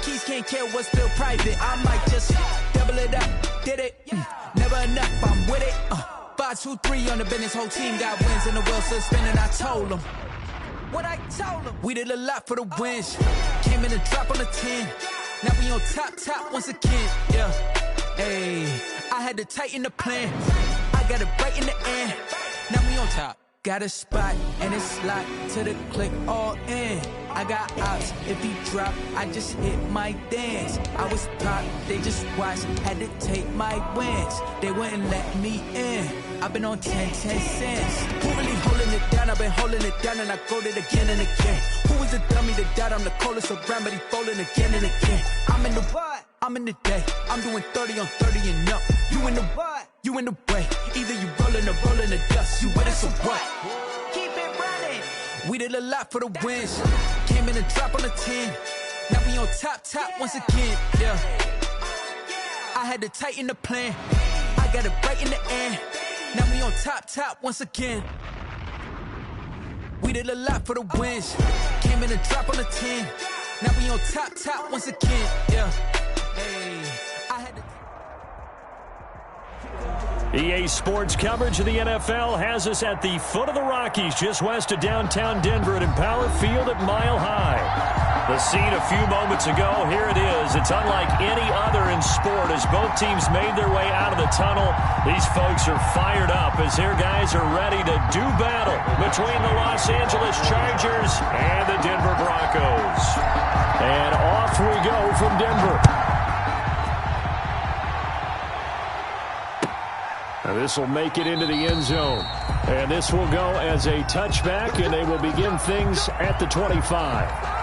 keys, can't care what's still private. I might just double it up, did it. Never enough, I'm with it. 5, 2, 3 on the business, whole team got wins and the wheel still spinning. I told them what I told them. We did a lot for the wins. Came in and drop on the 10. Now we on top once again. Yeah, hey, I had to tighten the plan. I got it right in the end. Now we on top. Got a spot and it's locked to the click all in. I got ops, if he drop, I just hit my dance. I was top, they just watched, had to take my wins. They wouldn't let me in. I've been on 10 cents. Who really holding it down? I've been holding it down and I go it again and again. Who is the dummy that doubt I'm the coldest around, but he folding again and again. I'm in the what? I'm in the day. I'm doing 30 on 30 and up. You in the what? You in the way. Either you rolling the dust. You with us or what? Keep it running. We did a lot for the wins. Came in and drop on the 10. Now we on top once again. Yeah. I had to tighten the plan. I got it right in the end. Now we on top once again. We did a lot for the wins. Came in and drop on the 10. Now we on top once again. Yeah. Hey, I had to. EA Sports coverage of the NFL has us at the foot of the Rockies, just west of downtown Denver at Empower Field at Mile High. The scene a few moments ago, here it is. It's unlike any other in sport as both teams made their way out of the tunnel. These folks are fired up as their guys are ready to do battle between the Los Angeles Chargers and the Denver Broncos. And off we go from Denver. This will make it into the end zone. And this will go as a touchback, and they will begin things at the 25.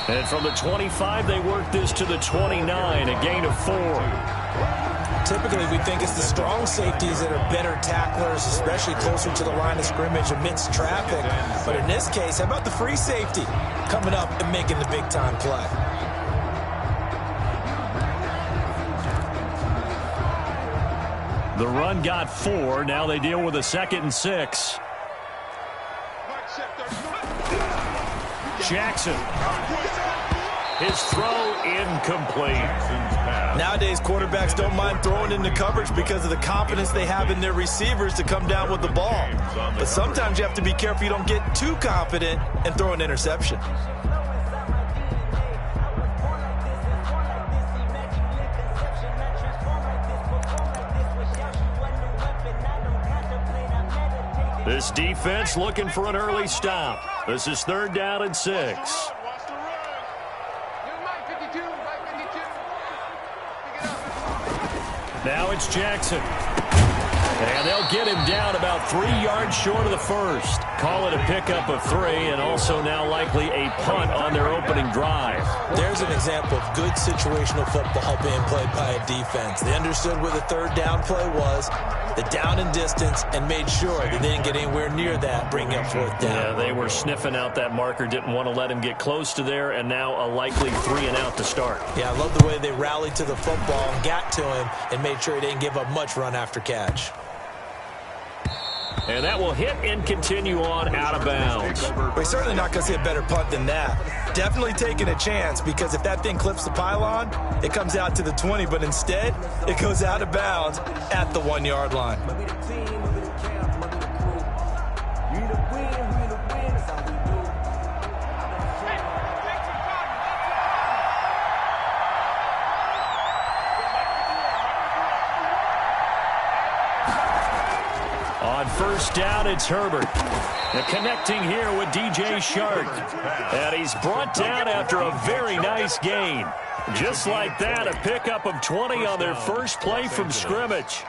And from the 25, they work this to the 29, a gain of 4. Typically, we think it's the strong safeties that are better tacklers, especially closer to the line of scrimmage amidst traffic. But in this case, how about the free safety coming up and making the big-time play? The run got 4. Now they deal with a 2nd and 6. Jackson. His throw incomplete. Nowadays, quarterbacks don't mind throwing into coverage because of the confidence they have in their receivers to come down with the ball. But sometimes you have to be careful you don't get too confident and throw an interception. This defense looking for an early stop. This is 3rd down and 6. Now it's Jackson. And they'll get him down about 3 yards short of the first. Call it a pickup of 3, and also now likely a punt on their opening drive. There's an example of good situational football being played by a defense. They understood where the 3rd down play was, the down and distance, and made sure that they didn't get anywhere near that, bringing up 4th down. Yeah, they were sniffing out that marker, didn't want to let him get close to there, and now a likely 3 and out to start. Yeah, I love the way they rallied to the football and got to him and made sure he didn't give up much run after catch. And that will hit and continue on out of bounds. We're certainly not going to see a better punt than that. Definitely taking a chance, because if that thing clips the pylon, it comes out to the 20, but instead, it goes out of bounds at the 1-yard line. first down, it's Herbert. And connecting here with DJ Shark. And he's brought down after a very nice gain. Just like that, a pickup of 20 on their first play from scrimmage.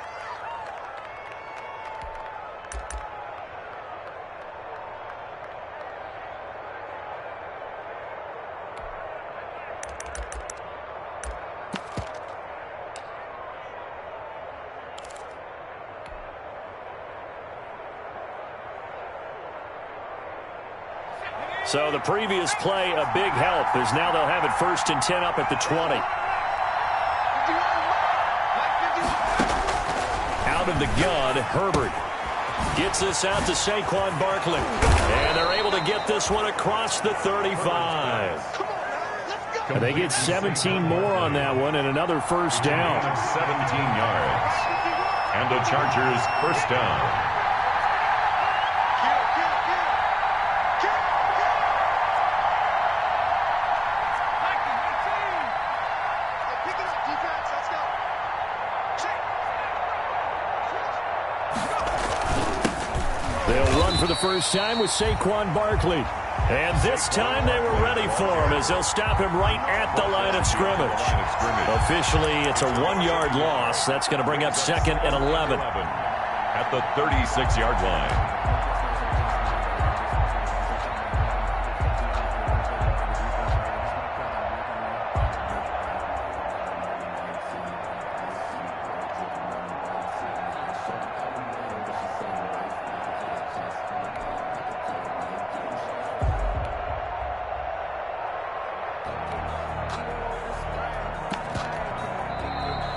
So the previous play, a big help, as now they'll have it 1st and 10 up at the 20. Out of the gun, Herbert gets this out to Saquon Barkley. And they're able to get this one across the 35. And they get 17 more on that one and another first down. 17 yards. And the Chargers first down. For the first time with Saquon Barkley. And this time they were ready for him as they'll stop him right at the line of scrimmage. Officially, it's a 1-yard loss. That's going to bring up 2nd and 11. At the 36-yard line.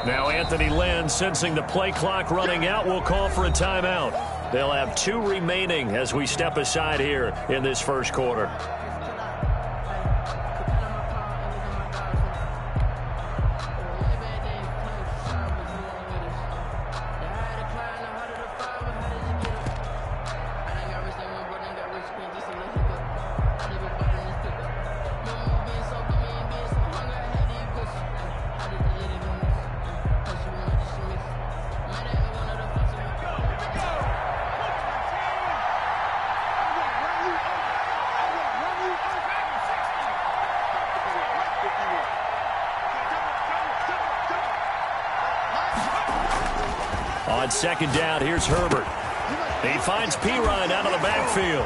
Now Anthony Lynn, sensing the play clock running out, will call for a timeout. They'll have 2 remaining as we step aside here in this first quarter. On second down, here's Herbert. He finds Pirine out of the backfield.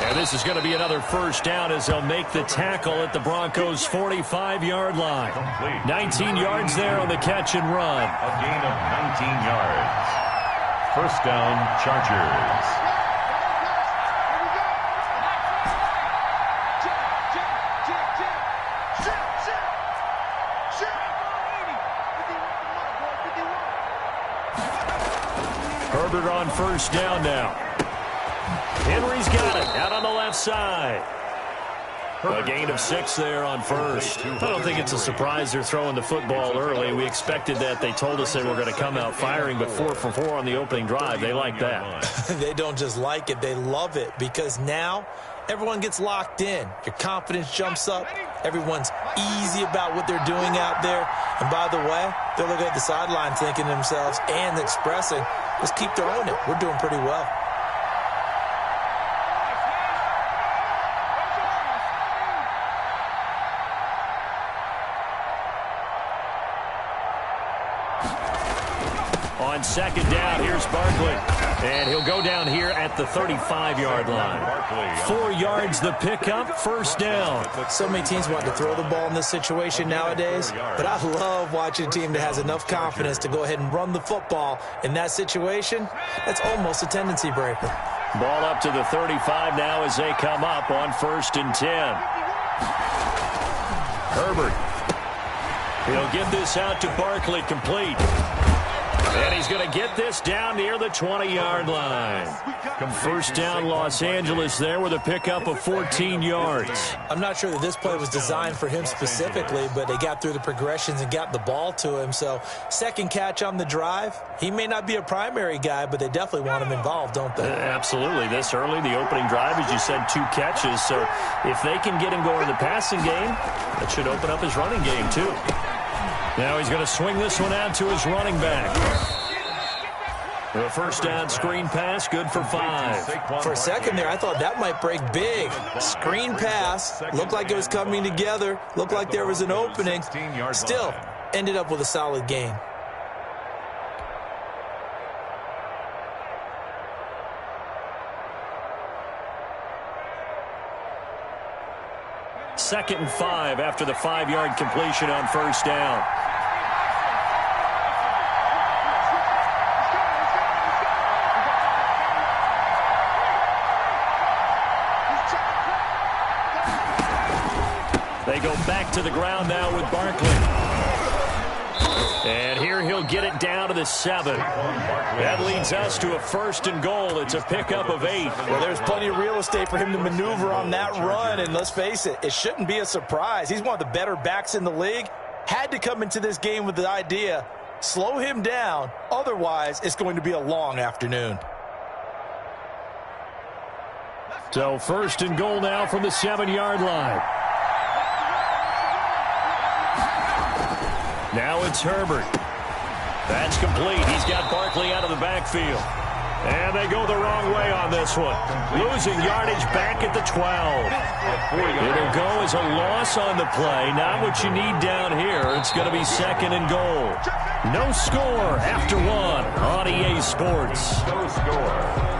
And this is going to be another first down as they'll make the tackle at the Broncos' 45-yard line. 19 yards there on the catch and run. A gain of 19 yards. First down, Chargers. Herbert on first down now. Henry's got it out on the left side. A gain of 6 there on first. I don't think it's a surprise they're throwing the football early. We expected that. They told us they were going to come out firing, but 4 for 4 on the opening drive. They like that. They don't just like it, they love it, because now everyone gets locked in. Your confidence jumps up. Everyone's easy about what they're doing out there. And by the way, they're looking at the sideline thinking to themselves and expressing, let's keep throwing it. We're doing pretty well. On second down, here's Barkley. And he'll go down here at the 35-yard line. 4 yards the pickup, first down. So many teams want to throw the ball in this situation nowadays, but I love watching a team that has enough confidence to go ahead and run the football. In that situation, that's almost a tendency breaker. Ball up to the 35 now as they come up on 1st and 10. Herbert. He'll get this out to Barkley, complete. And he's going to get this down near the 20-yard line. First down, Los Angeles there with a pickup of 14 yards. I'm not sure that this play was designed for him specifically, but they got through the progressions and got the ball to him. So second catch on the drive. He may not be a primary guy, but they definitely want him involved, don't they? Absolutely. This early, the opening drive, as you said, 2 catches. So if they can get him going in the passing game, that should open up his running game too. Now he's going to swing this one out to his running back. The first down screen pass, good for 5. For a second there, I thought that might break big. Screen pass, looked like it was coming together, looked like there was an opening. Still, ended up with a solid gain. Second and 5 after the 5-yard completion on first down. They go back to the ground now with Barkley. And here he'll get it down to the 7. That leads us to a first and goal. It's a pickup of 8. Well, there's plenty of real estate for him to maneuver on that run, and let's face it, it shouldn't be a surprise. He's one of the better backs in the league. Had to come into this game with the idea, slow him down, otherwise it's going to be a long afternoon. So first and goal now from the 7-yard line. Now it's Herbert. That's complete. He's got Barkley out of the backfield. And they go the wrong way on this one. Losing yardage back at the 12. It'll go as a loss on the play. Not what you need down here. It's going to be second and goal. No score after 1 on EA Sports. No score.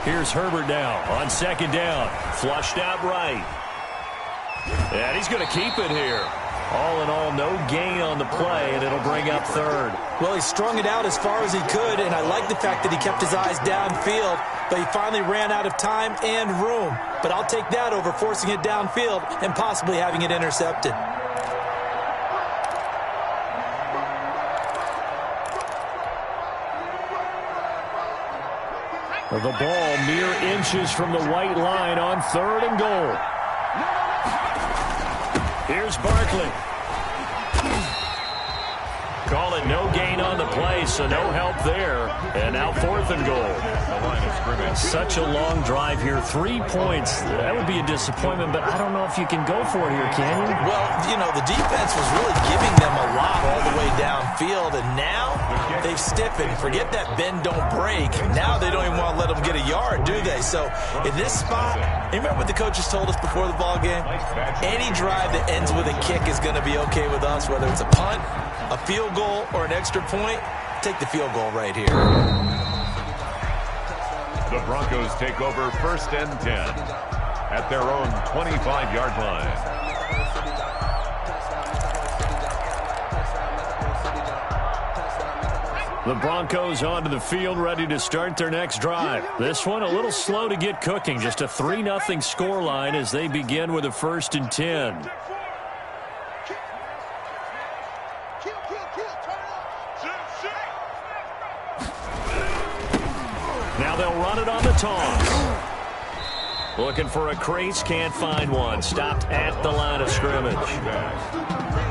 Here's Herbert now on second down. Flushed out right. And he's going to keep it here. All in all, no gain on the play, and it'll bring up third. Well, he strung it out as far as he could, and I like the fact that he kept his eyes downfield, but he finally ran out of time and room. But I'll take that over forcing it downfield and possibly having it intercepted. The ball mere inches from the white line on third and goal. Here's Barkley. Call it no gain on the play, so no help there. And now fourth and goal. Such a long drive here. 3 points. That would be a disappointment, but I don't know if you can go for it here, can you? Well, you know, the defense was really giving them a lot all the way downfield, and now they've stiffened. Forget that bend, don't break. Now they don't even want to let them get a yard, do they? So in this spot, you remember what the coaches told us before the ball game? Any drive that ends with a kick is going to be okay with us, whether it's a punt, a field goal, or an extra point. Take the field goal right here. The Broncos take over first and 10 at their own 25-yard line. The Broncos onto the field, ready to start their next drive. This one a little slow to get cooking. Just a 3-0 scoreline as they begin with a first and 10. Now they'll run it on the toss. Looking for a crease, can't find one. Stopped at the line of scrimmage.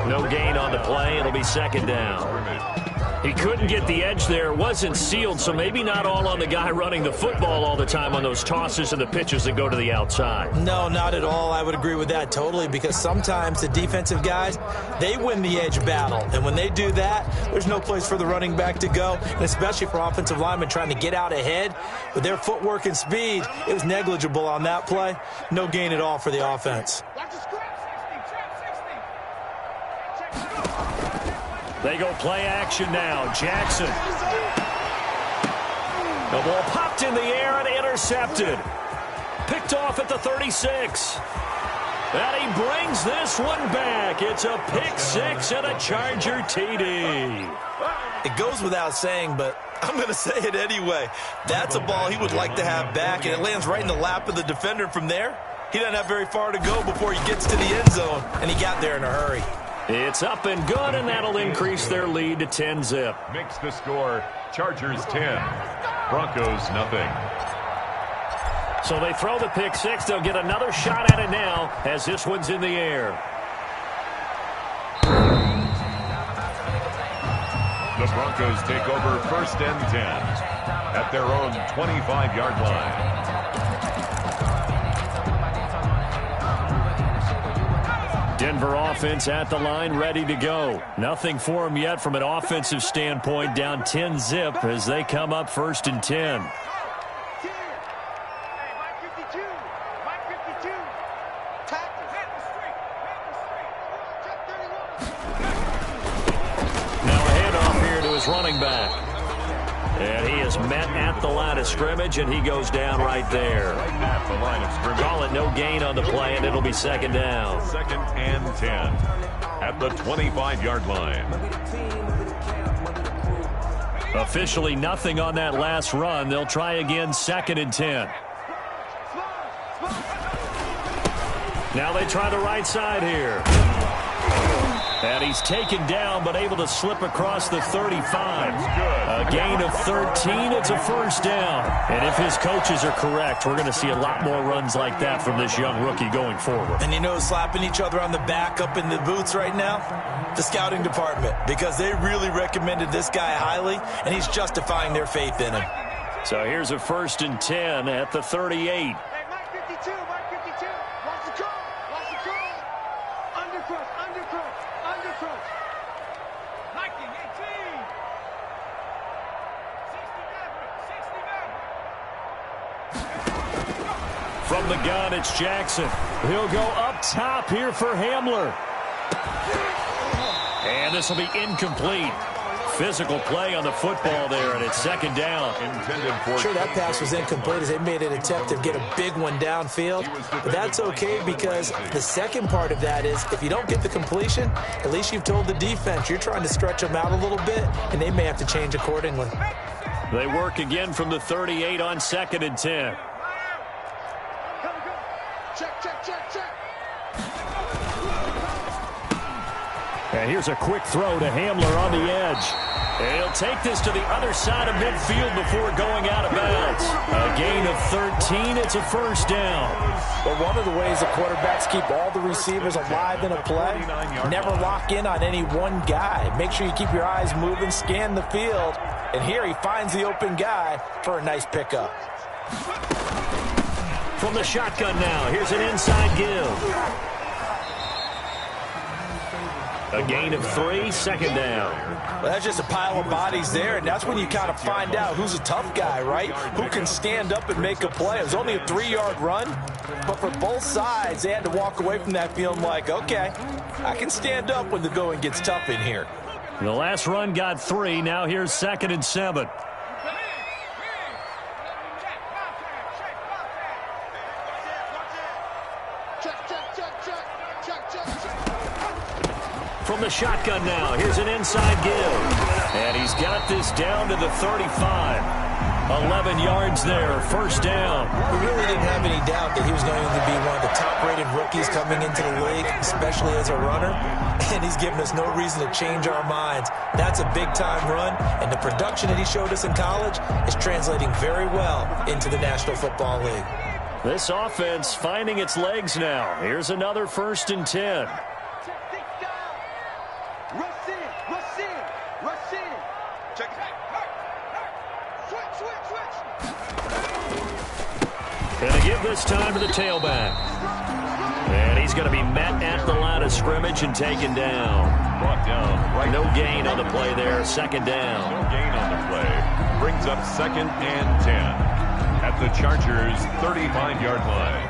No gain on the play. It'll be second down. He couldn't get the edge there. Wasn't sealed, so maybe not all on the guy running the football all the time on those tosses and the pitches that go to the outside. No, not at all. I would agree with that totally, because sometimes the defensive guys, they win the edge battle. And when they do that, there's no place for the running back to go, and especially for offensive linemen trying to get out ahead. With their footwork and speed, it was negligible on that play. No gain at all for the offense. They go play action now. Jackson. The ball popped in the air and intercepted. Picked off at the 36. And he brings this one back. It's a pick six and a Charger TD. It goes without saying, but I'm going to say it anyway. That's a ball he would like to have back, and it lands right in the lap of the defender. From there, he doesn't have very far to go before he gets to the end zone, and he got there in a hurry. It's up and good, and that'll increase their lead to 10-zip. Makes the score Chargers 10, Broncos nothing. So they throw the pick six. They'll get another shot at it now as this one's in the air. The Broncos take over 1st and 10 at their own 25-yard line. Denver offense at the line, ready to go. Nothing for them yet from an offensive standpoint, down 10-zip as they come up 1st and 10. Running back. And he is met at the line of scrimmage, and he goes down right there. Right at the line of scrimmage. Call it no gain on the play, and it'll be 2nd down. 2nd and 10 at the 25-yard line. Officially nothing on that last run. They'll try again 2nd and 10. Now they try the right side here. And he's taken down, but able to slip across the 35. A gain of 13. It's a 1st down. And if his coaches are correct, we're going to see a lot more runs like that from this young rookie going forward. And you know, slapping each other on the back up in the booths right now? The scouting department, because they really recommended this guy highly, and he's justifying their faith in him. So here's a 1st and 10 at the 38. From the gun, it's Jackson. He'll go up top here for Hamler. And this will be incomplete. Physical play on the football there, and it's 2nd down. Sure, that pass was incomplete as they made an attempt to get a big one downfield. But that's okay, because the second part of that is if you don't get the completion, at least you've told the defense you're trying to stretch them out a little bit, and they may have to change accordingly. They work again from the 38 on 2nd and 10. And here's a quick throw to Hamler on the edge. And he'll take this to the other side of midfield before going out of bounds. A gain of 13. It's a 1st down. But one of the ways the quarterbacks keep all the receivers alive in a play, never lock in on any one guy. Make sure you keep your eyes moving, scan the field. And here he finds the open guy for a nice pickup. From the shotgun now, here's an inside give. A gain of 3, 2nd down. Well, that's just a pile of bodies there, and that's when you kind of find out who's a tough guy, right? Who can stand up and make a play. It was only a 3-yard run, but for both sides, they had to walk away from that feeling like, okay, I can stand up when the going gets tough in here. The last run got 3. Now here's 2nd and 7. From the shotgun now, here's an inside give. And he's got this down to the 35. 11 yards there, 1st down. We really didn't have any doubt that he was going to be one of the top-rated rookies coming into the league, especially as a runner. And he's given us no reason to change our minds. That's a big-time run, and the production that he showed us in college is translating very well into the National Football League. This offense finding its legs now. Here's another 1st and 10. And a give this time to the tailback. And he's going to be met at the line of scrimmage and taken down. Brought down. Right. No gain on the play there. 2nd down. No gain on the play. Brings up 2nd and 10 at the Chargers' 35-yard line.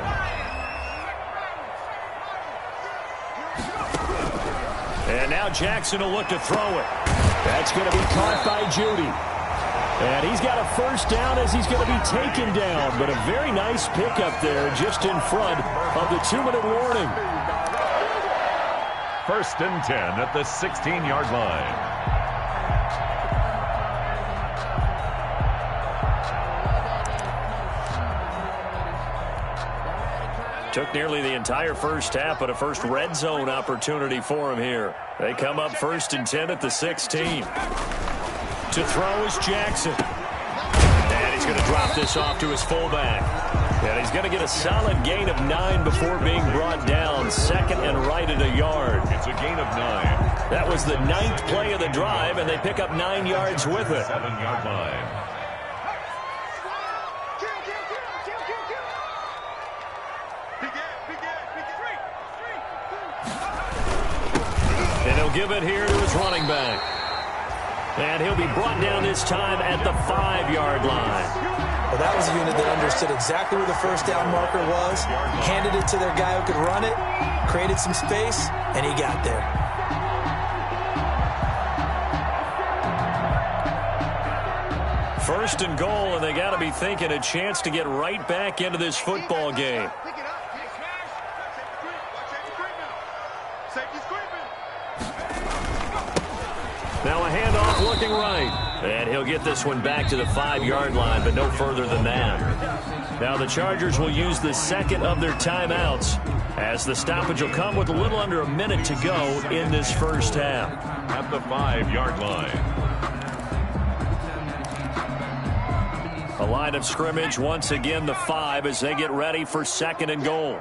And now Jackson will look to throw it. That's going to be caught by Judy. And he's got a first down as he's going to be taken down. But a very nice pickup there just in front of the 2-minute warning. 1st and 10 at the 16-yard line. Took nearly the entire first half, but a first red zone opportunity for him here. They come up 1st and 10 at the 16. To throw is Jackson. And he's going to drop this off to his fullback. And he's going to get a solid gain of 9 before being brought down. 2nd and right at a yard. It's a gain of 9. That was the 9th play of the drive, and they pick up 9 yards with it. 7-yard line. And he'll give it here to his running back. And he'll be brought down this time at the 5-yard line. Well, that was a unit that understood exactly where the first down marker was, handed it to their guy who could run it, created some space, and he got there. First and goal, and they got to be thinking a chance to get right back into this football game. Now a handoff looking right. And he'll get this one back to the 5-yard line, but no further than that. Now the Chargers will use the 2nd of their timeouts, as the stoppage will come with a little under a minute to go in this first half. At the 5-yard line. A line of scrimmage, once again the 5 as they get ready for 2nd and goal.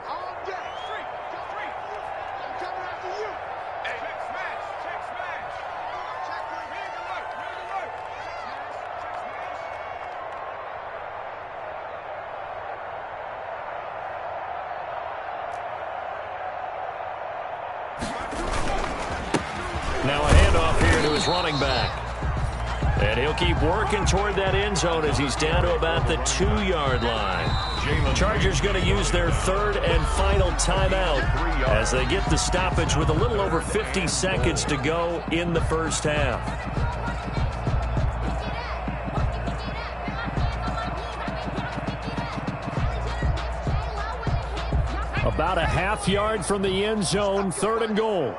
Now a handoff here to his running back. And he'll keep working toward that end zone as he's down to about the 2-yard line. Chargers going to use their 3rd and final timeout as they get the stoppage with a little over 50 seconds to go in the first half. About a half yard from the end zone, 3rd and goal.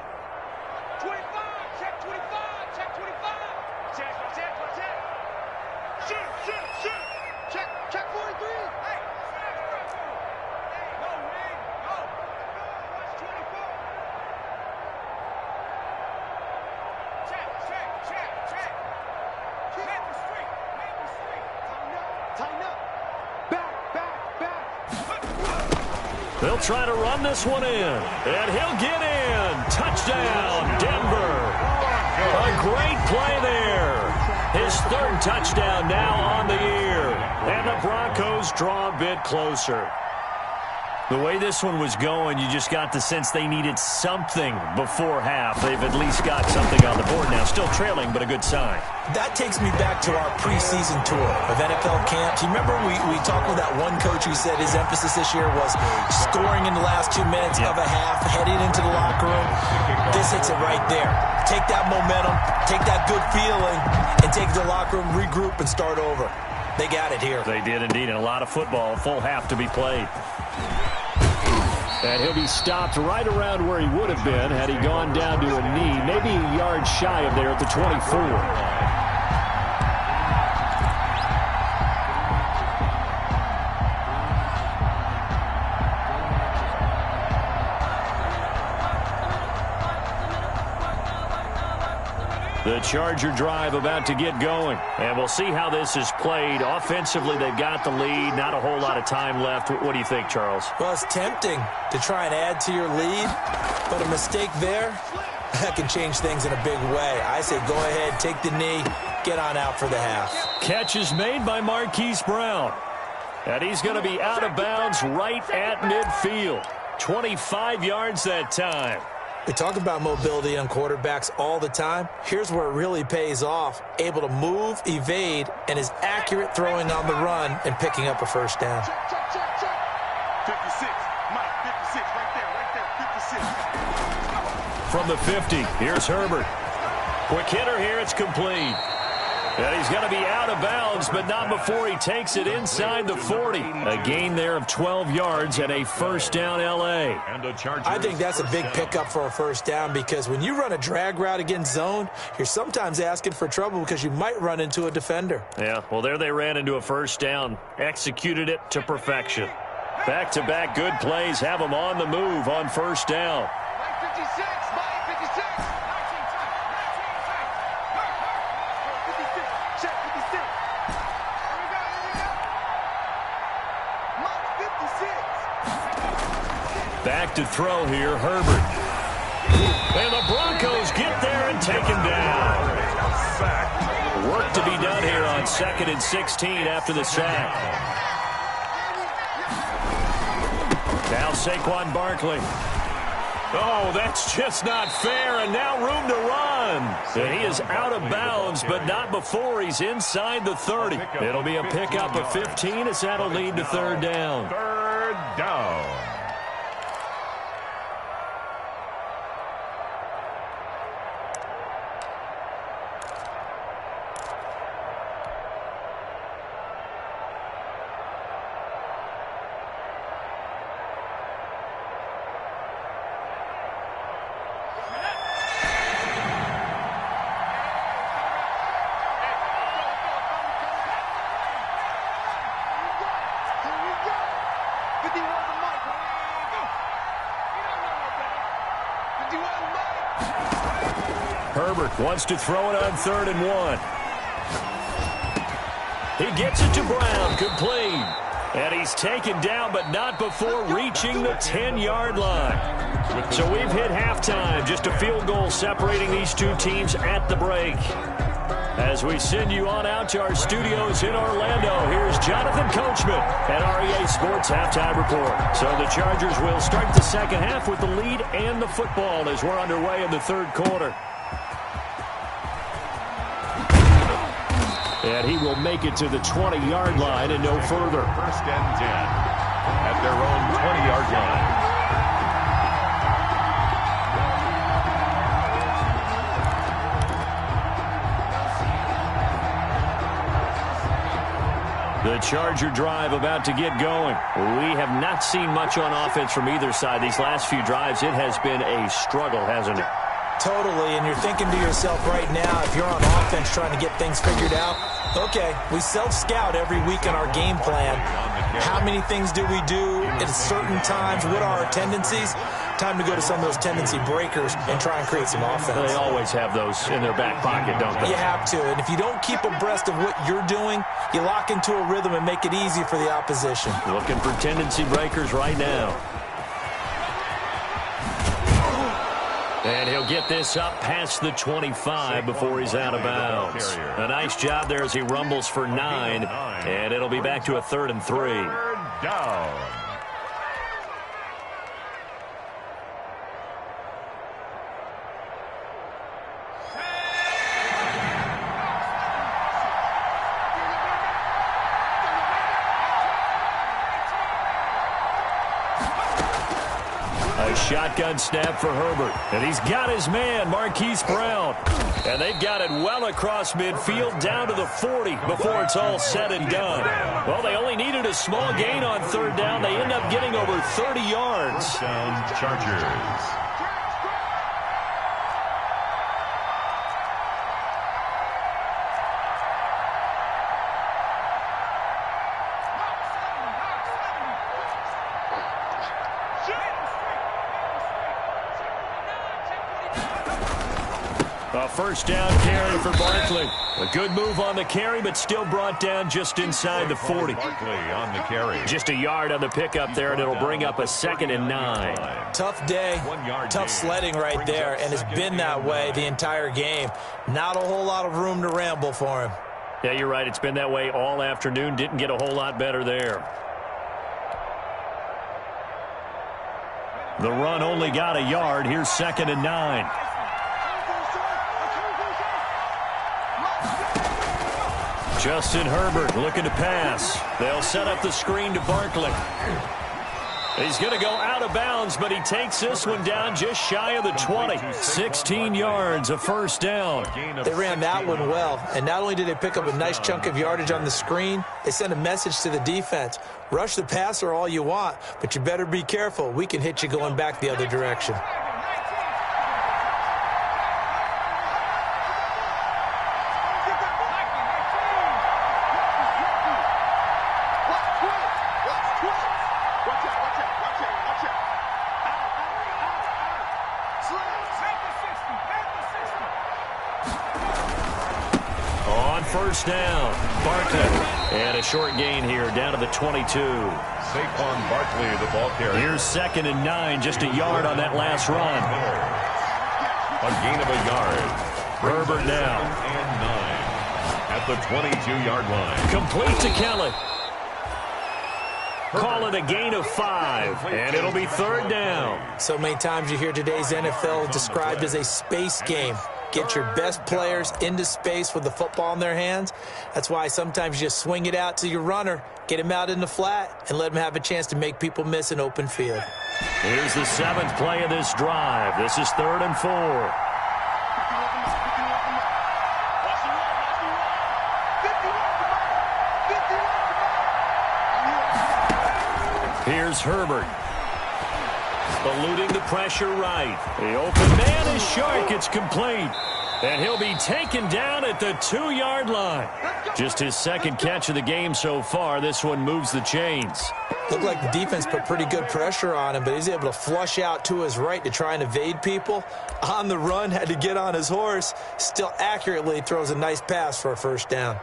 They'll try to run this one in, and he'll get in. Touchdown, Denver. A great play there. His 3rd touchdown now on the year. And the Broncos draw a bit closer. The way this one was going, you just got the sense they needed something before half. They've at least got something on the board now. Still trailing, but a good sign. That takes me back to our preseason tour of NFL camps. You remember we talked with that one coach who said his emphasis this year was scoring in the last 2 minutes of a half, heading into the locker room. This hits it right there. Take that momentum, take that good feeling, and take the locker room, regroup, and start over. They got it here. They did indeed, and a lot of football, full half to be played. And he'll be stopped right around where he would have been had he gone down to a knee, maybe a yard shy of there at the 24. The Charger drive about to get going. And we'll see how this is played. Offensively, they've got the lead. Not a whole lot of time left. What do you think, Charles? Well, it's tempting to try and add to your lead, but a mistake there, that can change things in a big way. I say go ahead, take the knee, get on out for the half. Catch is made by Marquise Brown. And he's going to be out of bounds right at midfield. 25 yards that time. We talk about mobility on quarterbacks all the time. Here's where it really pays off. Able to move, evade, and is accurate throwing on the run and picking up a first down. 56. Mike, 56. Right there. 56. From the 50, here's Herbert. Quick hitter here, it's complete. And he's going to be out of bounds, but not before he takes it inside the 40. A gain there of 12 yards and a first down L.A. I think that's a big pickup for a first down because when you run a drag route against zone, you're sometimes asking for trouble because you might run into a defender. Yeah, well, there they ran into a first down. Executed it to perfection. Back-to-back good plays have them on the move on first down. Back to throw here, Herbert. And the Broncos get there and take him down. Work to be done here on 2nd and 16 after the sack. Now Saquon Barkley. Oh, that's just not fair, and now room to run. And he is out of bounds, but not before he's inside the 30. It'll be a pickup of 15 as that'll lead to third down. Third down. Herbert wants to throw it on 3rd and 1. He gets it to Brown, complete. And he's taken down, but not before reaching the 10-yard line. So we've hit halftime, just a field goal separating these two teams at the break. As we send you on out to our studios in Orlando, here's Jonathan Coachman at REA Sports Halftime Report. So the Chargers will start the second half with the lead and the football as we're underway in the third quarter. And he will make it to the 20-yard line and no further. 1st and 10 at their own 20-yard line. The Charger drive about to get going. We have not seen much on offense from either side. These last few drives, it has been a struggle, hasn't it? Totally, and you're thinking to yourself right now, if you're on offense trying to get things figured out, okay, we self-scout every week in our game plan. How many things do we do at certain times? What are our tendencies? Time to go to some of those tendency breakers and try and create some offense. They always have those in their back pocket, don't they? You have to, and if you don't keep abreast of what you're doing, you lock into a rhythm and make it easy for the opposition. Looking for tendency breakers right now. And he'll get this up past the 25 before he's out of bounds. A nice job there as he rumbles for 9, and it'll be back to a 3rd and 3. Third down. A shotgun snap for Herbert. And he's got his man, Marquise Brown. And they've got it well across midfield down to the 40 before it's all said and done. Well, they only needed a small gain on 3rd down. They end up getting over 30 yards. Down Chargers. A first down carry for Barkley. A good move on the carry, but still brought down just inside the 40. Barkley on the carry. Just a yard on the pickup there, and it'll bring up a 2nd and 9. Tough day, tough sledding right there, and it's been that way the entire game. Not a whole lot of room to ramble for him. Yeah, you're right. It's been that way all afternoon. Didn't get a whole lot better there. The run only got a yard. Here's 2nd and 9. Justin Herbert looking to pass. They'll set up the screen to Barkley. He's going to go out of bounds, but he takes this one down just shy of the 20. 16 yards, a first down. They ran that one well, and not only did they pick up a nice chunk of yardage on the screen, they sent a message to the defense. Rush the passer all you want, but you better be careful. We can hit you going back the other direction. First down, Barkley. And a short gain here, down to the 22. Saquon Barkley, the ball carrier. Here's 2nd and 9, just a yard on that last run. A gain of a yard. Herbert now. And 9 at the 22-yard line. Complete to Kelly. Call it a gain of 5, and it'll be 3rd down. So many times you hear today's NFL described as a space game. Get your best players into space with the football in their hands. That's why sometimes you just swing it out to your runner, get him out in the flat, and let him have a chance to make people miss an open field. Here's the 7th play of this drive. This is 3rd and 4. Here's Herbert. Eluding the pressure right. The open man is short. It's complete. And he'll be taken down at the 2-yard line. Just his 2nd catch of the game so far. This one moves the chains. Looked like the defense put pretty good pressure on him, but he's able to flush out to his right to try and evade people. On the run, had to get on his horse. Still accurately throws a nice pass for a first down.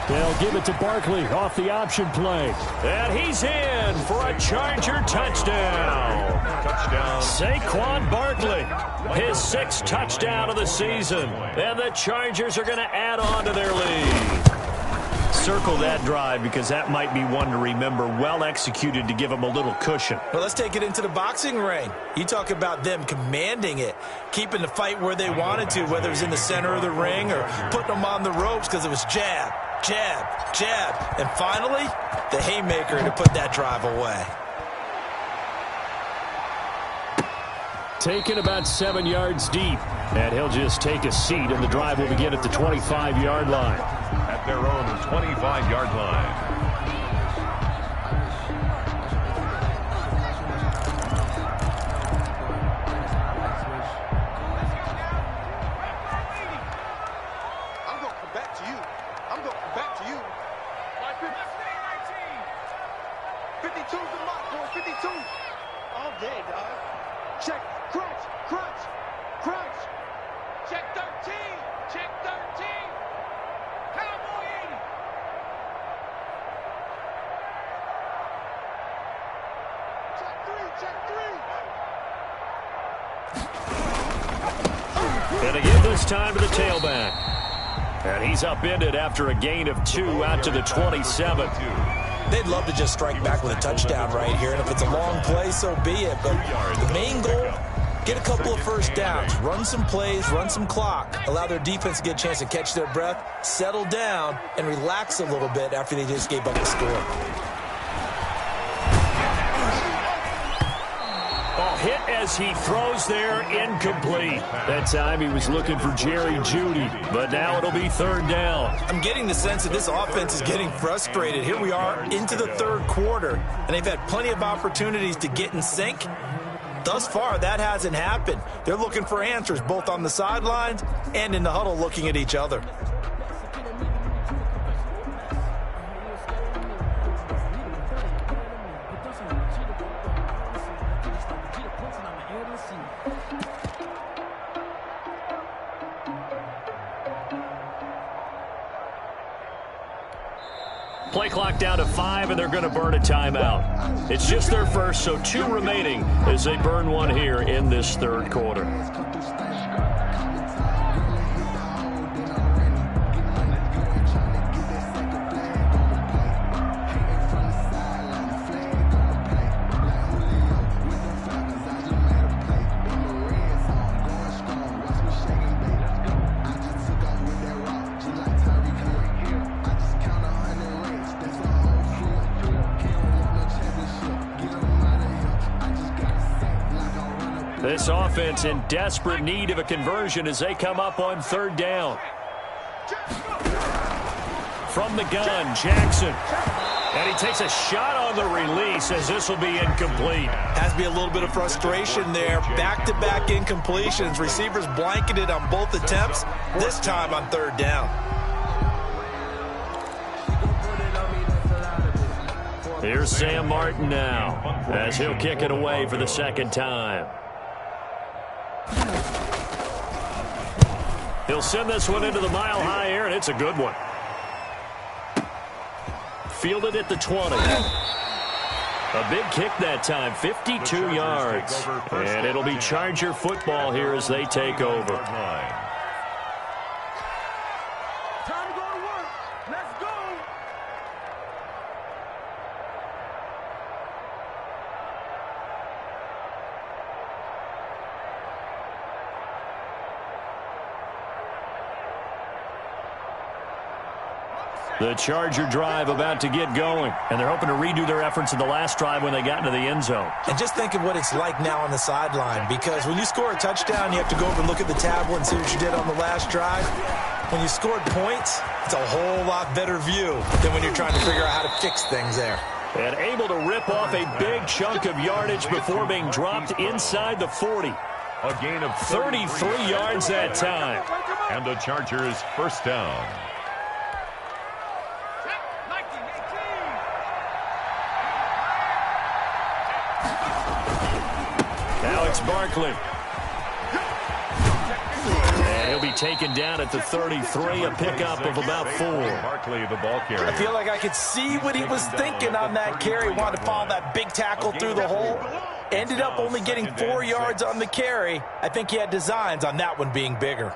They'll give it to Barkley off the option play. And he's in for a Charger touchdown. Saquon Barkley, his 6th touchdown of the season. And the Chargers are going to add on to their lead. Circle that drive because that might be one to remember. Well executed to give them a little cushion. Well, let's take it into the boxing ring. You talk about them commanding it, keeping the fight where they wanted to, whether it was in the center of the ring or putting them on the ropes because it was jab, jab, jab. And finally, the haymaker to put that drive away. Taken about 7 yards deep. And he'll just take a seat, and the drive will begin at the 25-yard line. At their own 25-yard line. I'm going to come back to you. I'm going to come back to you. 52's the mark, boy. 52. All day, dog. Check. Crunch. Crunch. Crunch. Check 13. Check 13. Cowboy 80. Check 3. Check 3. And again this time to the tailback. And he's upended after a gain of 2 out to the 27. They'd love to just strike back with a touchdown right here, and if it's a long play, so be it. But the main goal, get a couple of first downs, run some plays, run some clock, allow their defense to get a chance to catch their breath, settle down, and relax a little bit after they just gave up the score. Hit as he throws there, incomplete. That time he was looking for Jerry Jeudy, but now it'll be 3rd down. I'm getting the sense that this offense is getting frustrated. Here we are into the 3rd quarter, and they've had plenty of opportunities to get in sync. Thus far, that hasn't happened. They're looking for answers both on the sidelines and in the huddle looking at each other. Play clock down to 5, and they're going to burn a timeout. It's just their first, so 2 remaining as they burn one here in this 3rd quarter. This offense in desperate need of a conversion as they come up on third down. From the gun, Jackson. And he takes a shot on the release as this will be incomplete. Has to be a little bit of frustration there. Back-to-back incompletions. Receivers blanketed on both attempts, this time on third down. Here's Sam Martin now as he'll kick it away for the second time. He'll send this one into the mile-high air, and it's a good one. Fielded at the 20. A big kick that time, 52 yards. And it'll be Charger football here as they take over. Time to go to work. Let's go. The Charger drive about to get going, and they're hoping to redo their efforts in the last drive when they got into the end zone. And just think of what it's like now on the sideline, because when you score a touchdown, you have to go over and look at the tablet and see what you did on the last drive. When you scored points, it's a whole lot better view than when you're trying to figure out how to fix things there. And able to rip off a big chunk of yardage before being dropped inside the 40. A gain of 33 yards that time. And the Chargers first down. Alex Barkley. And he'll be taken down at the 33, a pickup of about 4. Barkley, the ball carrier. I feel like I could see what he was thinking on that carry. Wanted to follow that big tackle through the hole. Ended up only getting 4 yards on the carry. I think he had designs on that one being bigger.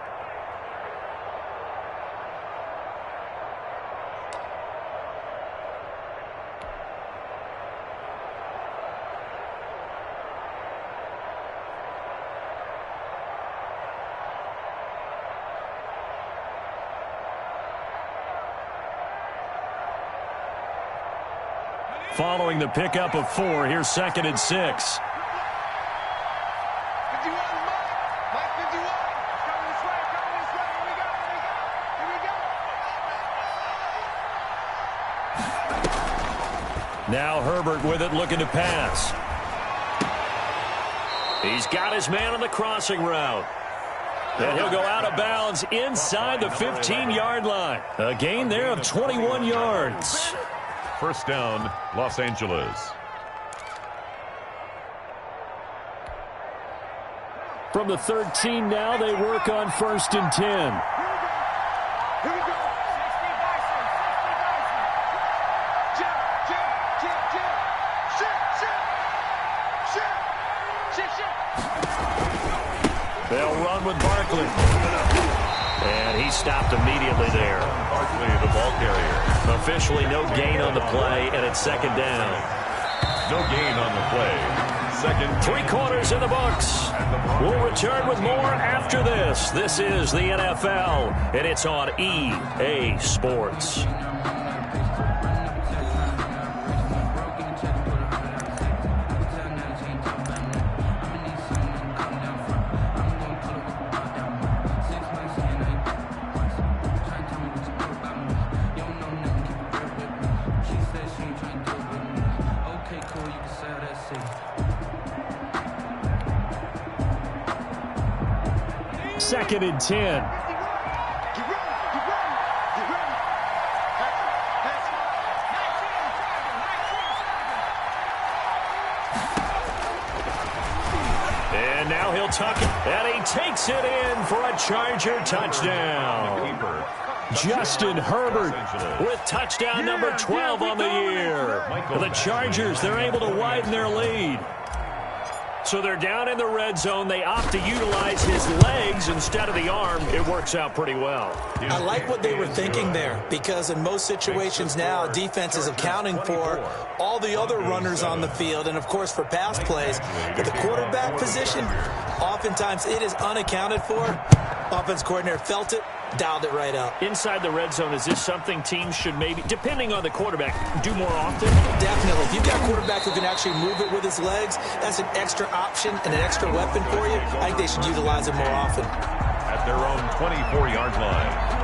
Following the pickup of 4, here's 2nd and 6. 51, Mike 51. Coming this way, Here we go. Now Herbert with it, looking to pass. He's got his man on the crossing route. And he'll go out of bounds inside the 15-yard line. A gain there of 21 yards. First down, Los Angeles. From the 13 now, they work on 1st and 10. Here we go. They'll run with Barkley. And he stopped immediately there. Barkley, the ball carrier. Officially no gain on the play, and it's 2nd down. No gain on the play. 2nd. 3 quarters in the books. We'll return with more after this. This is the NFL, and it's on EA Sports. Second and 10. And now he'll tuck it. And he takes it in for a Charger touchdown. Justin Herbert with touchdown number 12 on the year. The Chargers, they're able to widen their lead. So they're down in the red zone. They opt to utilize his legs instead of the arm. It works out pretty well. I like what they were thinking there, because in most situations now, defense is accounting for all the other runners on the field and, of course, for pass plays. But the quarterback position, oftentimes it is unaccounted for. Offense coordinator felt it, Dialed it right up. Inside the red zone, is this something teams should maybe, depending on the quarterback, do more often? Definitely. If you've got a quarterback who can actually move it with his legs, that's an extra option and an extra weapon for you. I think they should utilize it more often. At their own 24-yard line.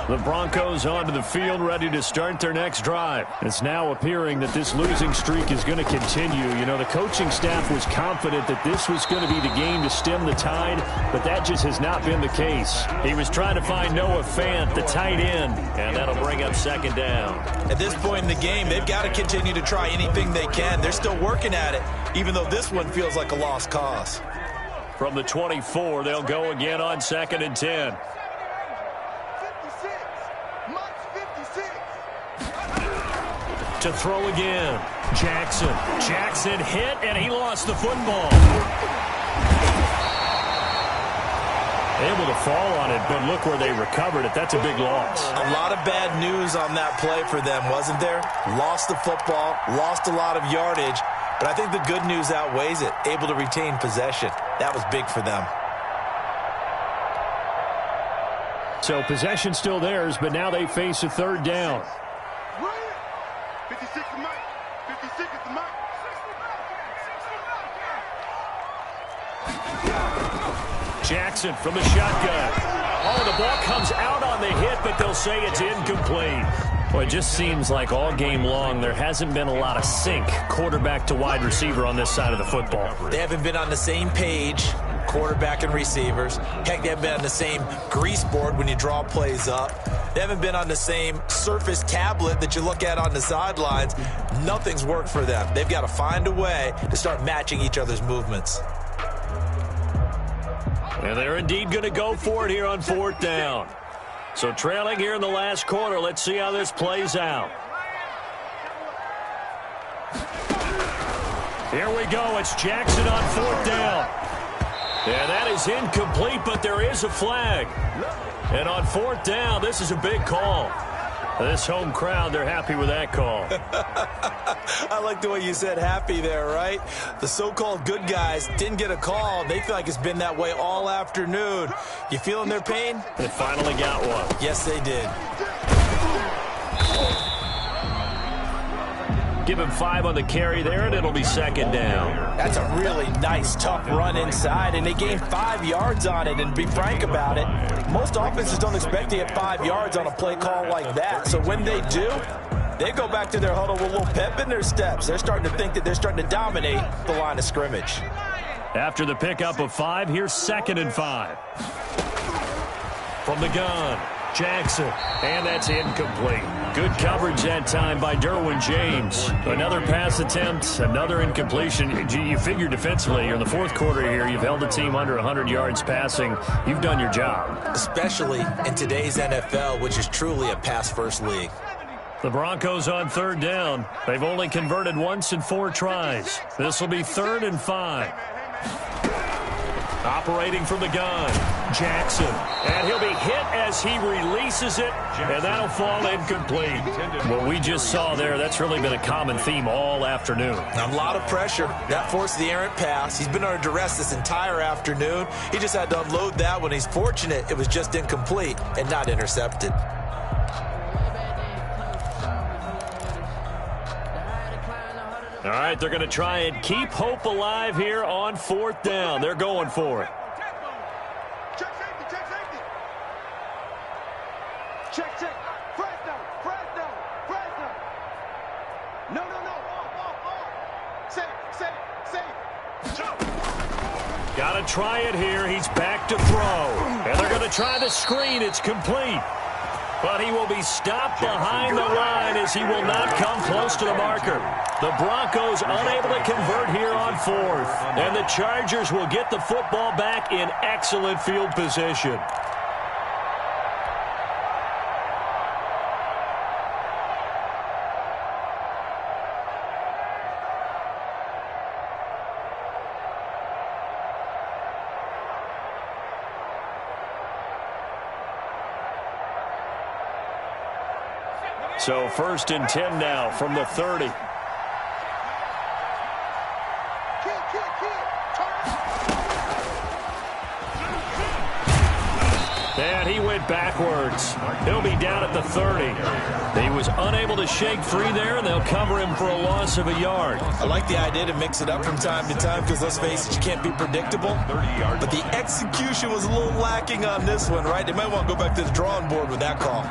The Broncos onto the field, ready to start their next drive. It's now appearing that this losing streak is going to continue. You know, the coaching staff was confident that this was going to be the game to stem the tide, but that just has not been the case. He was trying to find Noah Fant, the tight end, and that'll bring up second down. At this point in the game, they've got to continue to try anything they can. They're still working at it, even though this one feels like a lost cause. From the 24, they'll go again on 2nd and 10. To throw again. Jackson hit, and he lost the football. Able to fall on it, but look where they recovered it. That's a big loss. A lot of bad news on that play for them, wasn't there? Lost the football, lost a lot of yardage, but I think the good news outweighs it. Able to retain possession. That was big for them. So possession still theirs, but now they face a third down. 56 to Mike. 56 is the Mike. Jackson from the shotgun. Oh, the ball comes out on the hit, but they'll say it's incomplete. Well, it just seems like all game long there hasn't been a lot of sync quarterback to wide receiver on this side of the football. They haven't been on the same page, quarterback and receivers. Heck, they haven't been on the same grease board when you draw plays up. They haven't been on the same surface tablet that you look at on the sidelines. Nothing's worked for them. They've got to find a way to start matching each other's movements. And they're indeed going to go for it here on 4th down. So trailing here in the last quarter, let's see how this plays out. Here we go. It's Jackson on 4th down. And that is incomplete, but there is a flag. And on 4th down, this is a big call. This home crowd, they're happy with that call. I like the way you said happy there, right? The so-called good guys didn't get a call. They feel like it's been that way all afternoon. You feeling their pain? They finally got one. Yes, they did. Give him 5 on the carry there, and it'll be 2nd down. That's a really nice, tough run inside, and they gained 5 yards on it, and be frank about it. Most offenses don't expect to get 5 yards on a play call like that, so when they do, they go back to their huddle with a little pep in their steps. They're starting to think that they're starting to dominate the line of scrimmage. After the pickup of 5, here's 2nd and 5. From the gun, Jackson, and that's incomplete. Good coverage that time by Derwin James. Another pass attempt, another incompletion. You figure defensively, you're in the 4th quarter here, you've held the team under 100 yards passing. You've done your job. Especially in today's NFL, which is truly a pass-first league. The Broncos on 3rd down. They've only converted once in 4 tries. This will be 3rd and 5. Operating from the gun, Jackson. And he'll be hit as he releases it, and that'll fall incomplete. What we just saw there, that's really been a common theme all afternoon. A lot of pressure. That forced the errant pass. He's been under duress this entire afternoon. He just had to unload that one. He's fortunate it was just incomplete and not intercepted. All right, they're going to try and keep hope alive here on 4th down. They're going for it. Check safety, check safety. Check. Fresno. No. Off. Safe. Got to try it here. He's back to throw. And they're going to try the screen. It's complete. But he will be stopped behind the line as he will not come close to the marker. The Broncos unable to convert here on 4th. And the Chargers will get the football back in excellent field position. So 1st and 10 now from the 30. And he went backwards. He'll be down at the 30. He was unable to shake free there, and they'll cover him for a loss of a yard. I like the idea to mix it up from time to time because, let's face it, you can't be predictable. But the execution was a little lacking on this one, right? They might want to go back to the drawing board with that call.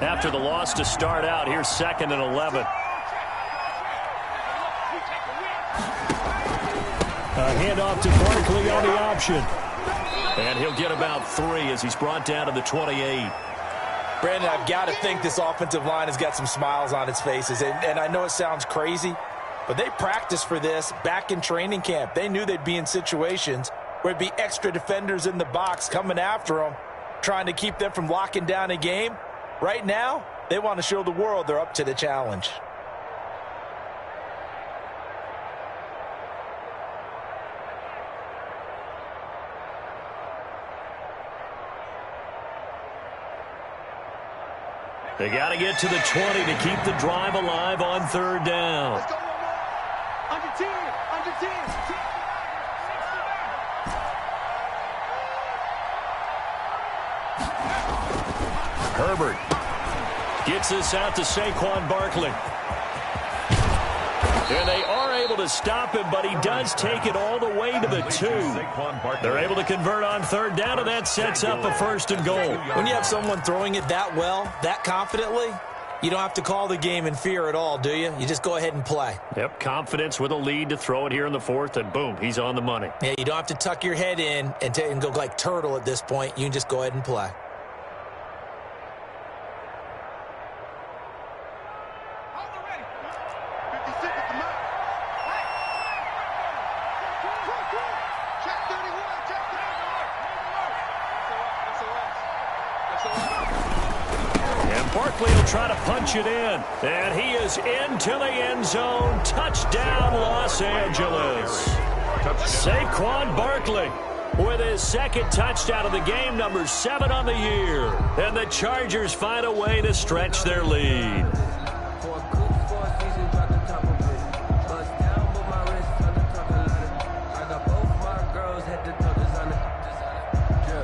After the loss to start out, here's 2nd and 11. A handoff to Barkley on the option. And he'll get about 3 as he's brought down to the 28. Brandon, I've got to think this offensive line has got some smiles on its faces. And I know it sounds crazy, but they practiced for this back in training camp. They knew they'd be in situations where it'd be extra defenders in the box coming after them, trying to keep them from locking down a game. Right now, they want to show the world they're up to the challenge. They got to get to the 20 to keep the drive alive on 3rd down. Let's go. Under 10. Under 10. Herbert gets this out to Saquon Barkley. And they are able to stop him, but he does take it all the way to the 2. They're able to convert on 3rd down, and that sets up a 1st and goal. When you have someone throwing it that well, that confidently, you don't have to call the game in fear at all, do you? You just go ahead and play. Yep, confidence with a lead to throw it here in the 4th, and boom, he's on the money. Yeah, you don't have to tuck your head in and go like turtle at this point. You can just go ahead and play. Barkley will try to punch it in, and he is into the end zone. Touchdown, Los Angeles. Saquon Barkley with his 2nd touchdown of the game, number 7 on the year. And the Chargers find a way to stretch their lead.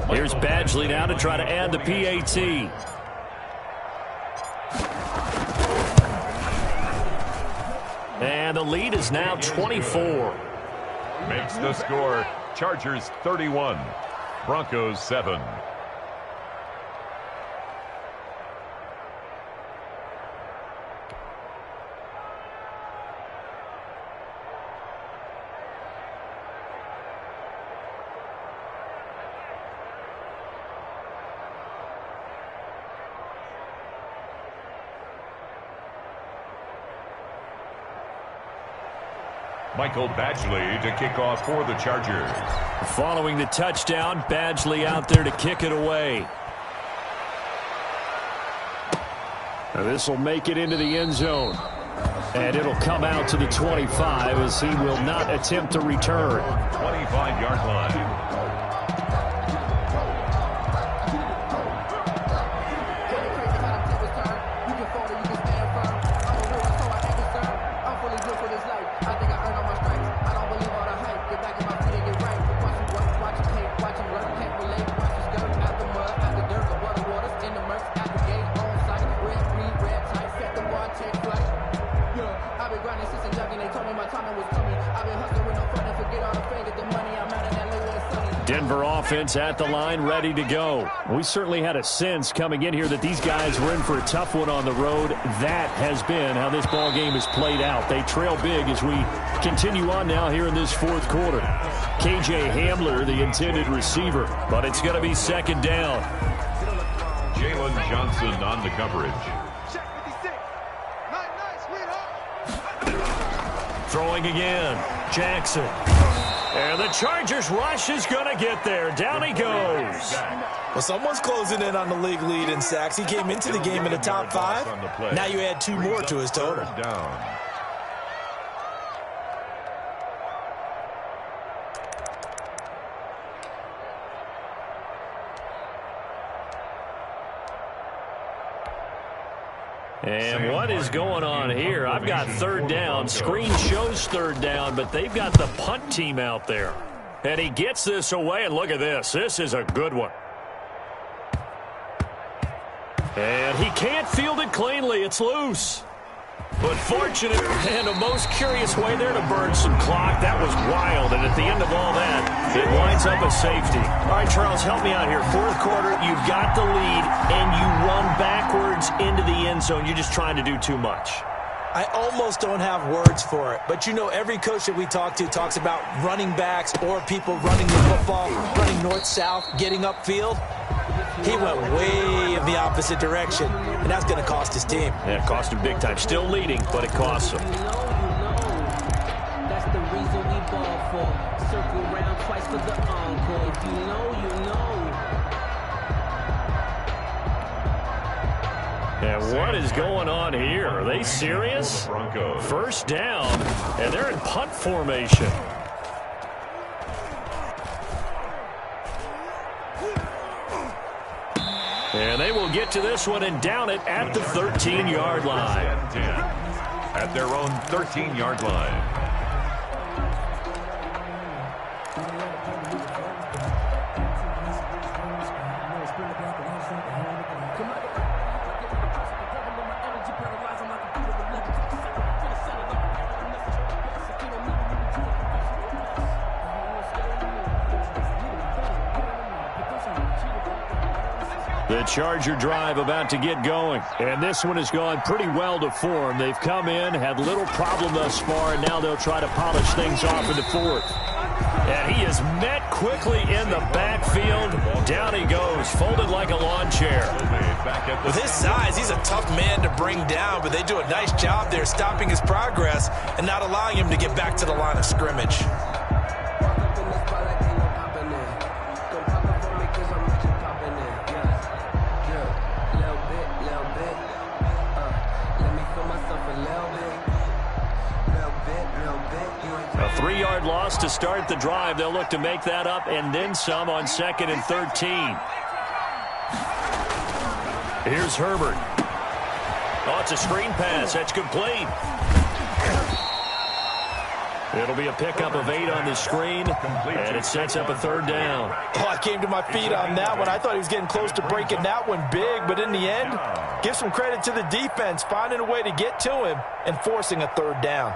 Here's Badgley now to try to add the PAT. And the lead is now 24. Makes the score Chargers 31, Broncos 7. Michael Badgley to kick off for the Chargers. Following the touchdown, Badgley out there to kick it away. This will make it into the end zone. And it'll come out to the 25 as he will not attempt to return. 25-yard line. Denver offense at the line, ready to go. We certainly had a sense coming in here that these guys were in for a tough one on the road. That has been how this ball game has played out. They trail big as we continue on now here in this 4th quarter. KJ Hamler, the intended receiver, but it's going to be 2nd down. Jalen Johnson on the coverage. Throwing again, Jackson. And the Chargers rush is going to get there. Down he goes. Well, someone's closing in on the league lead in sacks. He came into the game in the top 5. Now you add 2 more to his total. Down. And what is going on here? I've got third down. Screen shows third down, but they've got the punt team out there. And he gets this away, and look at this. This is a good one. And he can't field it cleanly. It's loose. But fortunate and a most curious way there to burn some clock. That was wild. And at the end of all that, it winds up a safety. All right, Charles, help me out here. Fourth quarter, you've got the lead, and you run backwards into the end zone. You're just trying to do too much. I almost don't have words for it. But, you know, every coach that we talk to talks about running backs or people running the football, running north-south, getting upfield. He went way in the opposite direction, and that's going to cost his team. Yeah, it cost him big time. Still leading, but it costs him. That's the reason we ball for. Circle round twice for the encore. If you know, you know. And what is going on here? Are they serious? First down, and they're in punt formation. And they will get to this one and down it at the 13-yard line. At their own 13-yard line. The Charger drive about to get going. And this one has gone pretty well to form. They've come in, had little problem thus far, and now they'll try to polish things off in the fourth. And he is met quickly in the backfield. Down he goes, folded like a lawn chair. With his size, he's a tough man to bring down, but they do a nice job there stopping his progress and not allowing him to get back to the line of scrimmage. A 3-yard loss to start the drive. They'll look to make that up and then some on 2nd and 13. Here's Herbert. Oh, it's a screen pass. That's complete. It'll be a pickup of 8 on the screen, and it sets up a third down. Oh, I came to my feet on that one. I thought he was getting close to breaking that one big, but in the end, give some credit to the defense, finding a way to get to him and forcing a third down.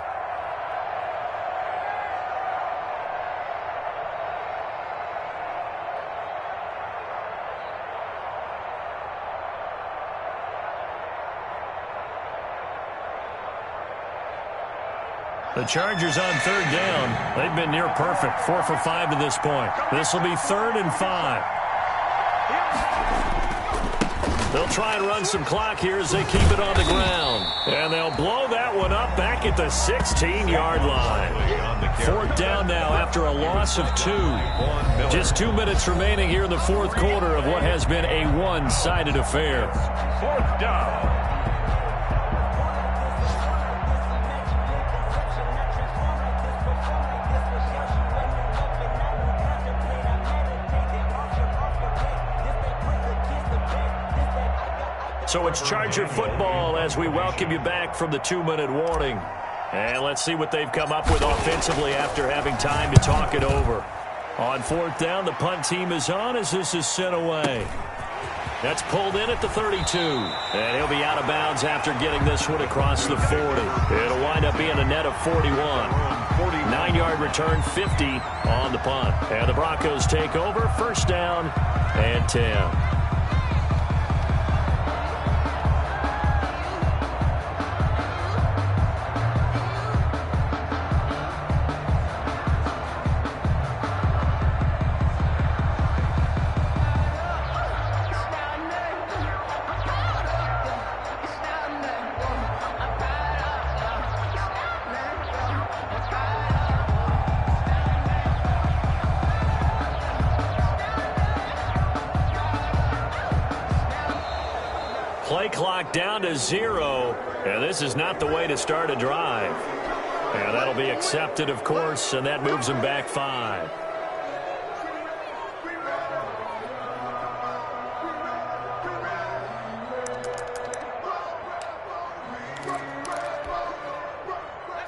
The Chargers on third down. They've been near perfect. 4 for 5 to this point. This will be 3rd and 5. They'll try and run some clock here as they keep it on the ground. And they'll blow that one up back at the 16-yard line. 4th down now after a loss of 2. Just 2 minutes remaining here in the fourth quarter of what has been a one-sided affair. 4th down. So it's Charger football as we welcome you back from the 2-minute warning. And let's see what they've come up with offensively after having time to talk it over. On 4th down, the punt team is on as this is sent away. That's pulled in at the 32. And he'll be out of bounds after getting this one across the 40. It'll wind up being a net of 41. 9-yard return, 50 on the punt. And the Broncos take over, 1st down and 10. Play clock down to 0, and this is not the way to start a drive. And that'll be accepted, of course, and that moves them back 5.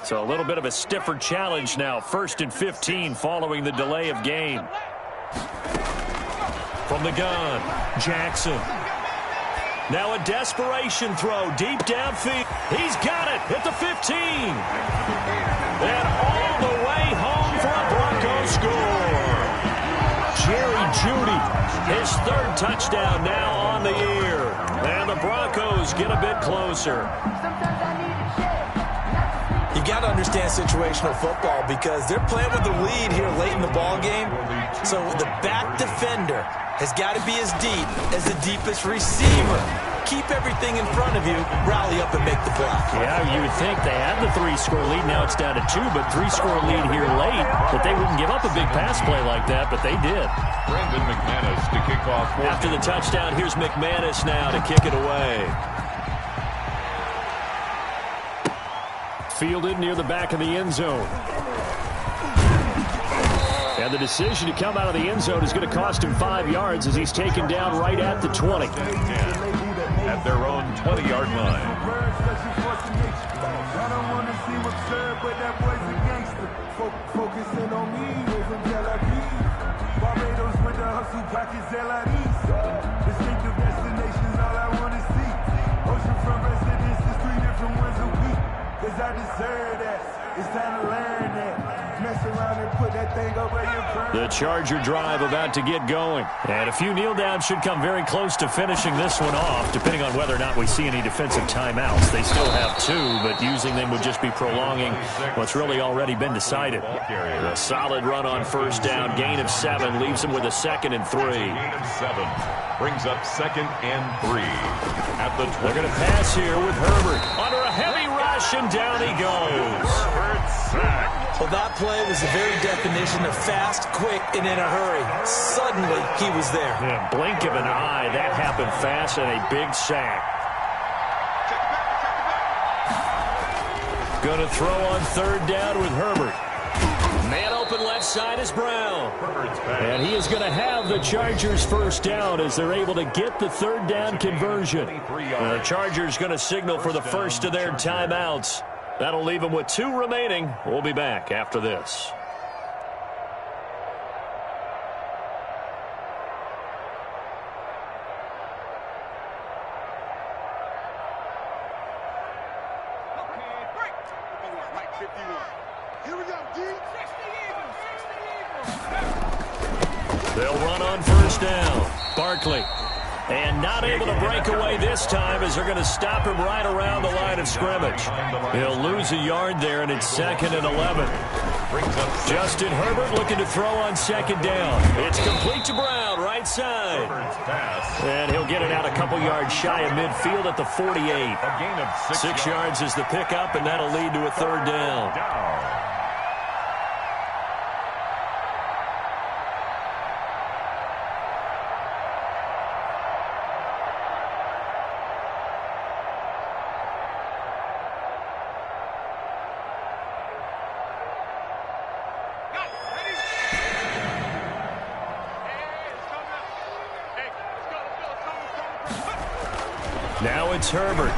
So a little bit of a stiffer challenge now. 1st and 15 following the delay of game. From the gun, Jackson. Now a desperation throw deep downfield. He's got it at the 15. And all the way home for a Broncos score. Jerry Jeudy, his 3rd touchdown now on the year. And the Broncos get a bit closer. You got to understand situational football because they're playing with the lead here late in the ball game. So the back defender has got to be as deep as the deepest receiver. Keep everything in front of you, rally up and make the play. Yeah, you would think they had the 3-score lead. Now it's down to 2, but 3-score lead here late. That they wouldn't give up a big pass play like that, but they did. Brandon McManus to kick off. After the touchdown, here's McManus now to kick it away. Fielded near the back of the end zone. And the decision to come out of the end zone is going to cost him 5 yards as he's taken down right at the 20. At their own 20-yard line. Focusing on me, from Tel Aviv. Barbados with the hustle pockets, distinctive destinations, all I want to see. Oceanfront residences, 3 different ones a week. Cause I deserve that. It's time to learn that. Mess around and put that thing over your burn. The Charger drive about to get going. And a few kneel downs should come very close to finishing this one off, depending on whether or not we see any defensive timeouts. They still have 2, but using them would just be prolonging what's really already been decided. A solid run on 1st down, gain of 7, leaves them with a 2nd and 3. Gain of 7 brings up 2nd and 3. At the 20. They're going to pass here with Herbert. Under a heavy rush, and down he goes. Herbert sacked. Well, that play was the very definition of fast, quick, and in a hurry. Suddenly, he was there. Yeah, blink of an eye. That happened fast and a big sack. Going to throw on 3rd down with Herbert. Man open left side is Brown. And he is going to have the Chargers 1st down as they're able to get the 3rd down conversion. The Chargers going to signal for the first of their timeouts. That'll leave them with 2 remaining. We'll be back after this. They'll run on 1st down. Barkley. And not able to break away this time as they're going to stop him right around the line of scrimmage. He'll lose a yard there, and it's 2nd and 11. Justin Herbert looking to throw on 2nd down. It's complete to Brown, right side. And he'll get it out a couple yards shy of midfield at the 48. A gain of 6 yards is the pickup, and that'll lead to a 3rd down. Now it's Herbert.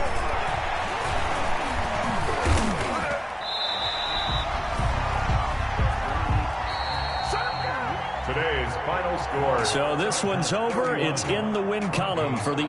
Today's final score. So this one's over. It's in the win column for the